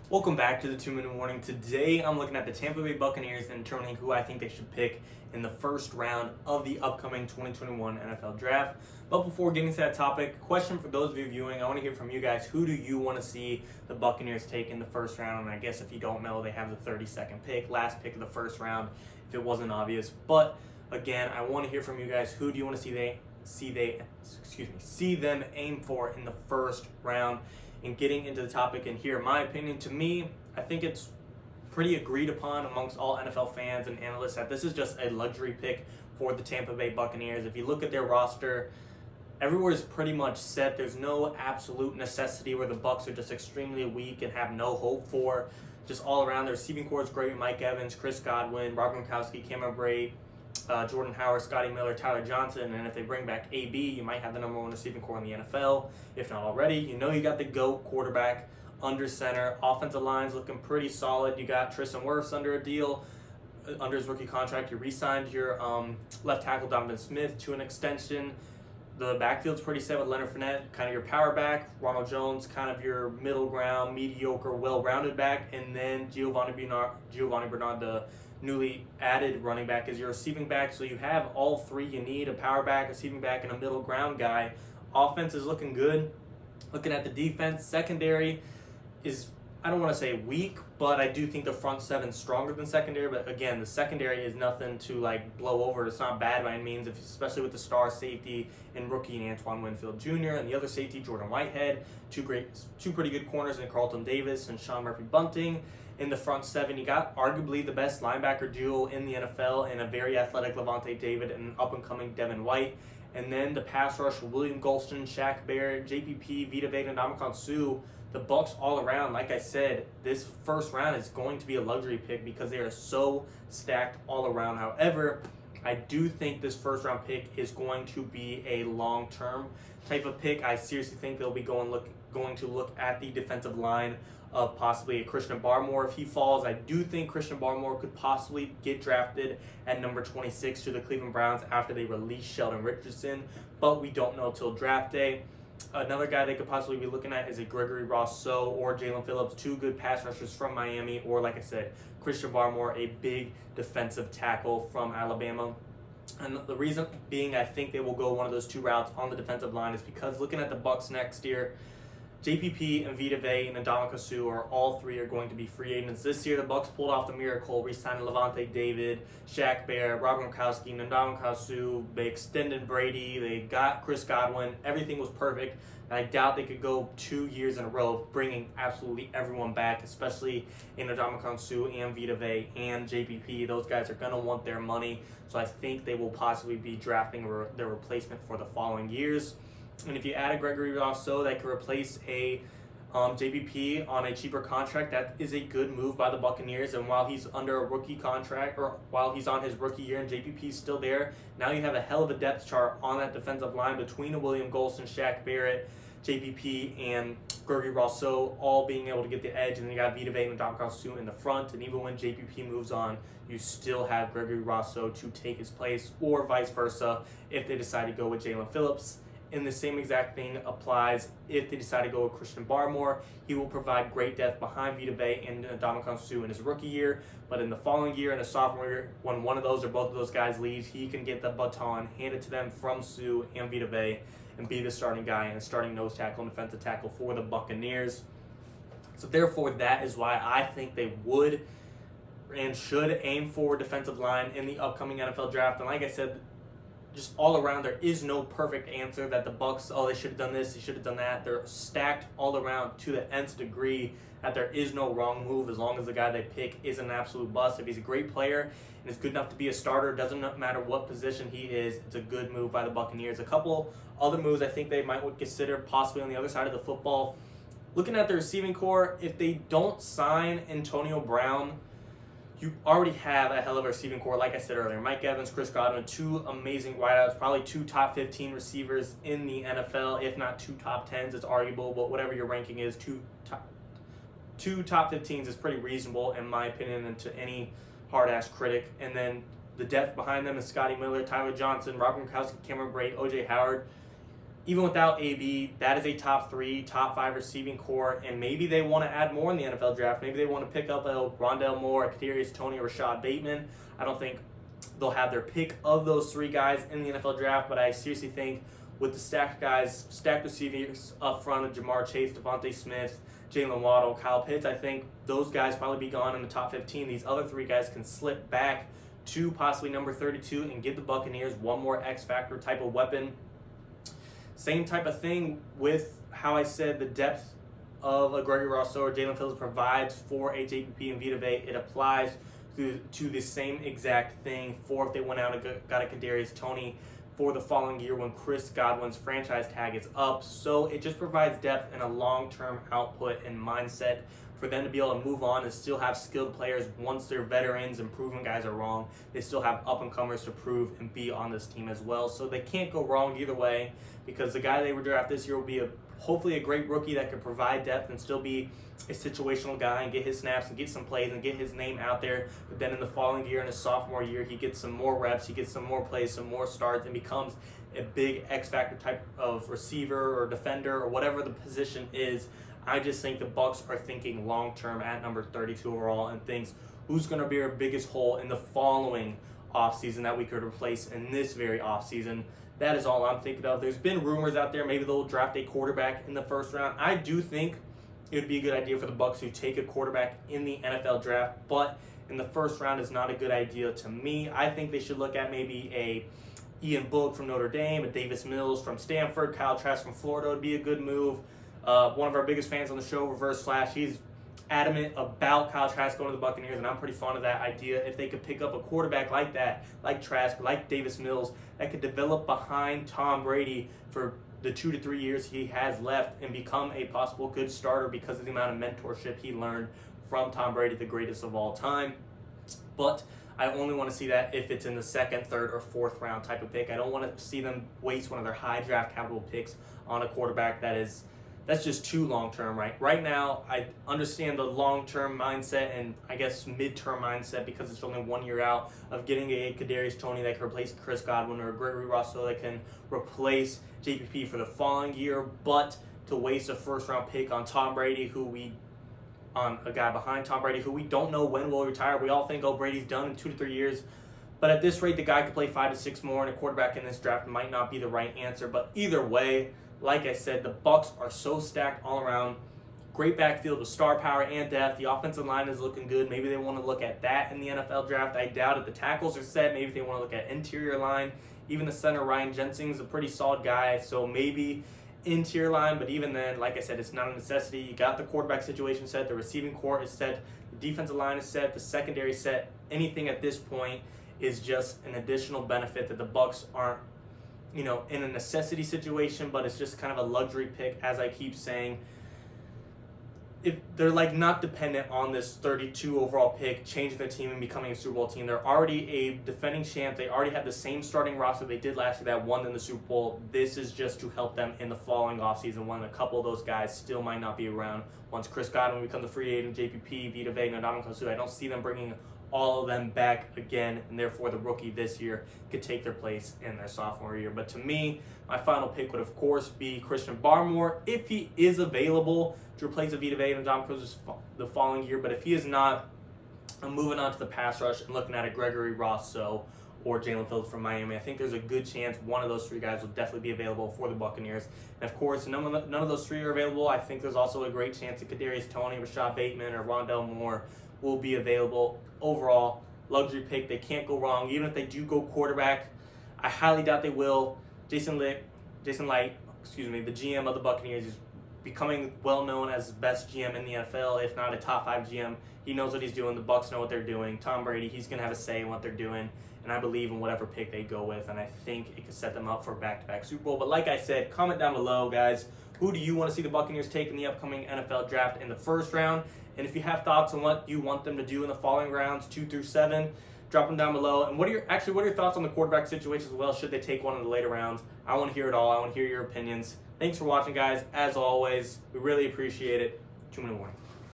Welcome back to the 2-Minute Warning. Today I'm looking at the Tampa Bay Buccaneers and determining who I think they should pick in the first round of the upcoming 2021 NFL Draft. But before getting to that topic, question for those of you viewing, I want to hear from you guys. Who do you want to see the Buccaneers take in the first round? And I guess if you don't know, they have the 32nd pick, last pick of the first round, if it wasn't obvious. But again, I want to hear from you guys. Who do you want to see them aim for in the first round? And getting into the topic and here, my opinion, to me, I think it's pretty agreed upon amongst all NFL fans and analysts that this is just a luxury pick for the Tampa Bay Buccaneers. If you look at their roster, everywhere is pretty much set. There's no absolute necessity where the Bucs are just extremely weak and have no hope for. Just all around, their receiving core is great. Mike Evans, Chris Godwin, Rob Gronkowski, Cameron Brady, Jordan Howard, Scotty Miller, Tyler Johnson, and if they bring back AB, you might have the number one receiving core in the NFL, if not already. You know you got the GOAT quarterback under center. Offensive line's looking pretty solid. You got Tristan Wirfs under a deal, under his rookie contract. You re-signed your left tackle Donovan Smith to an extension. The backfield's pretty set with Leonard Fournette, kind of your power back. Ronald Jones, kind of your middle ground, mediocre, well-rounded back. And then Giovanni Bernard, the newly added running back, is your receiving back. So you have all three you need, a power back, a receiving back, and a middle ground guy. Offense is looking good. Looking at the defense, secondary is, I don't want to say weak, but I do think the front seven's stronger than secondary. But again, the secondary is nothing to blow over. It's not bad by any means, especially with the star safety and rookie in Antoine Winfield Jr. and the other safety, Jordan Whitehead. Two pretty good corners in Carlton Davis and Sean Murphy-Bunting. In the front seven, you got arguably the best linebacker duo in the NFL and a very athletic Levante David and an up-and-coming Devin White. And then the pass rush, William Golston, Shaq Barrett, JPP, Vita Vea, and Ndamukong Suh. The Bucs all around, like I said, this first round is going to be a luxury pick because they are so stacked all around. However, I do think this first round pick is going to be a long-term type of pick. I seriously think they'll be going to look at the defensive line of possibly a Christian Barmore if he falls. I do think Christian Barmore could possibly get drafted at number 26 to the Cleveland Browns after they release Sheldon Richardson, but we don't know till draft day. Another guy they could possibly be looking at is a Gregory Rousseau or Jalen Phillips, two good pass rushers from Miami, or like I said, Christian Barmore, a big defensive tackle from Alabama. And the reason being I think they will go one of those two routes on the defensive line is because looking at the Bucs next year, JPP and Vita Vea and Ndamukong Suh all three are going to be free agents this year. The Bucs pulled off the miracle, re-signing Levante David, Shaq Barrett, Rob Gronkowski, and Ndamukong Suh. They extended Brady. They got Chris Godwin. Everything was perfect. And I doubt they could go 2 years in a row bringing absolutely everyone back, especially in Ndamukong Suh and Vita Vea and JPP. Those guys are going to want their money. So I think they will possibly be drafting their replacement for the following years. And if you add a Gregory Rousseau that could replace a JPP on a cheaper contract, that is a good move by the Buccaneers. And while he's under a rookie contract, or while he's on his rookie year and JPP's still there, now you have a hell of a depth chart on that defensive line between a William Golston, Shaq Barrett, JPP, and Gregory Rousseau all being able to get the edge. And then you got Vita Vea and Ndamukong Suh in the front. And even when JPP moves on, you still have Gregory Rousseau to take his place, or vice versa if they decide to go with Jalen Phillips. And the same exact thing applies if they decide to go with Christian Barmore. He will provide great depth behind Vita Vea and Ndamukong Suh in his rookie year. But in the following year and a sophomore year, when one of those or both of those guys leaves, he can get the baton handed to them from Suh and Vita Vea and be the starting guy and starting nose tackle and defensive tackle for the Buccaneers. So therefore, that is why I think they would and should aim for defensive line in the upcoming NFL draft. And like I said, just all around, there is no perfect answer that the Bucs, they should have done this, they should have done that. They're stacked all around to the nth degree that there is no wrong move as long as the guy they pick is an absolute bust. If he's a great player and is good enough to be a starter, doesn't matter what position he is, it's a good move by the Buccaneers. A couple other moves I think they might consider possibly on the other side of the football. Looking at the receiving core, if they don't sign Antonio Brown, you already have a hell of a receiving core, like I said earlier. Mike Evans, Chris Godwin, two amazing wideouts, probably two top 15 receivers in the NFL, if not two top 10s. It's arguable, but whatever your ranking is, two top 15s is pretty reasonable, in my opinion, and to any hard-ass critic. And then the depth behind them is Scotty Miller, Tyler Johnson, Rob Gronkowski, Cameron Brate, O.J. Howard. even without AB, that is a top 3, top 5 receiving core, and maybe they want to add more in the NFL draft. Maybe they want to pick up a Rondale Moore, a Kadarius Toney, or Rashad Bateman. I don't think they'll have their pick of those 3 guys in the NFL draft, but I seriously think with the stacked receivers up front of Jamar Chase, Devontae Smith, Jalen Waddle, Kyle Pitts, I think those guys probably be gone in the top 15. These other 3 guys can slip back to possibly number 32 and give the Buccaneers one more X factor type of weapon. Same type of thing with how I said the depth of a Gregory Rousseau or Jalen Phillips provides for a JPP and Vita Vea. It applies to the same exact thing for if they went out and got a Kadarius Toney for the following year when Chris Godwin's franchise tag is up. So it just provides depth and a long-term output and mindset for them to be able to move on and still have skilled players once their veterans and proven guys are wrong. They still have up-and-comers to prove and be on this team as well. So they can't go wrong either way, because the guy they would draft this year will be hopefully a great rookie that could provide depth and still be a situational guy and get his snaps and get some plays and get his name out there. But then in the following year, in his sophomore year, he gets some more reps, he gets some more plays, some more starts, and becomes a big X-factor type of receiver or defender or whatever the position is. I just think the Bucs are thinking long-term at number 32 overall and thinks who's going to be our biggest hole in the following offseason that we could replace in this very offseason. That is all I'm thinking of. There's been rumors out there maybe they'll draft a quarterback in the first round. I do think it would be a good idea for the Bucs to take a quarterback in the NFL draft, but in the first round is not a good idea to me. I think they should look at maybe a Ian Book from Notre Dame, a Davis Mills from Stanford, Kyle Trask from Florida would be a good move. One of our biggest fans on the show, Reverse Flash, he's adamant about Kyle Trask going to the Buccaneers, and I'm pretty fond of that idea. If they could pick up a quarterback like that, like Trask, like Davis Mills, that could develop behind Tom Brady for the 2 to 3 years he has left and become a possible good starter because of the amount of mentorship he learned from Tom Brady, the greatest of all time. But I only want to see that if it's in the 2nd, 3rd, or 4th round type of pick. I don't want to see them waste one of their high draft capital picks on a quarterback that's just too long-term, right? Right now, I understand the long-term mindset and I guess mid-term mindset because it's only 1 year out of getting a Kadarius Toney that can replace Chris Godwin or a Gregory Rousseau that can replace JPP for the following year, but to waste a first-round pick on Tom Brady, on a guy behind Tom Brady who we don't know when will retire. We all think, oh, Brady's done in 2 to 3 years. But at this rate, the guy could play 5 to 6 more, and a quarterback in this draft might not be the right answer. But either way, like I said, the Bucs are so stacked all around. Great backfield with star power and depth. The offensive line is looking good. Maybe they want to look at that in the NFL draft. I doubt it. The tackles are set. Maybe they want to look at interior line. Even the center, Ryan Jensen's a pretty solid guy. So maybe interior line. But even then, like I said, it's not a necessity. You got the quarterback situation set. The receiving core is set. The defensive line is set. The secondary is set. Anything at this point is just an additional benefit that the Bucs aren't in a necessity situation, but it's just kind of a luxury pick, as I keep saying. If they're not dependent on this 32 overall pick, changing their team and becoming a Super Bowl team. They're already a defending champ. They already have the same starting roster they did last year that won in the Super Bowl. This is just to help them in the following offseason when a couple of those guys still might not be around. Once Chris Godwin becomes a free agent, JPP, Vita Vea, and Ndamukong Suh, I don't see them bringing all of them back again, and therefore the rookie this year could take their place in their sophomore year. But to me, my final pick would, of course, be Christian Barmore, if he is available to replace Vita Vea and Ndamukong Suh the following year. But if he is not, I'm moving on to the pass rush and looking at a Gregory Rousseau or Jalen Phillips from Miami. I think there's a good chance one of those 3 guys will definitely be available for the Buccaneers. And of course, none of those 3 are available. I think there's also a great chance that Kadarius Toney, Rashad Bateman, or Rondale Moore will be available. Overall, luxury pick. They can't go wrong. Even if they do go quarterback, I highly doubt they will. Jason Licht, the GM of the Buccaneers, is becoming well known as the best GM in the NFL, if not a top 5 GM. He knows what he's doing. The Bucs know what they're doing. Tom Brady, he's going to have a say in what they're doing, and I believe in whatever pick they go with, and I think it could set them up for a back-to-back Super Bowl. But like I said, comment down below, guys. Who do you want to see the Buccaneers take in the upcoming NFL draft in the first round? And if you have thoughts on what you want them to do in the following rounds, 2 through 7, drop them down below. And what are your thoughts on the quarterback situation as well? Should they take one in the later rounds? I want to hear it all. I want to hear your opinions. Thanks for watching, guys. As always, we really appreciate it. 2-minute warning.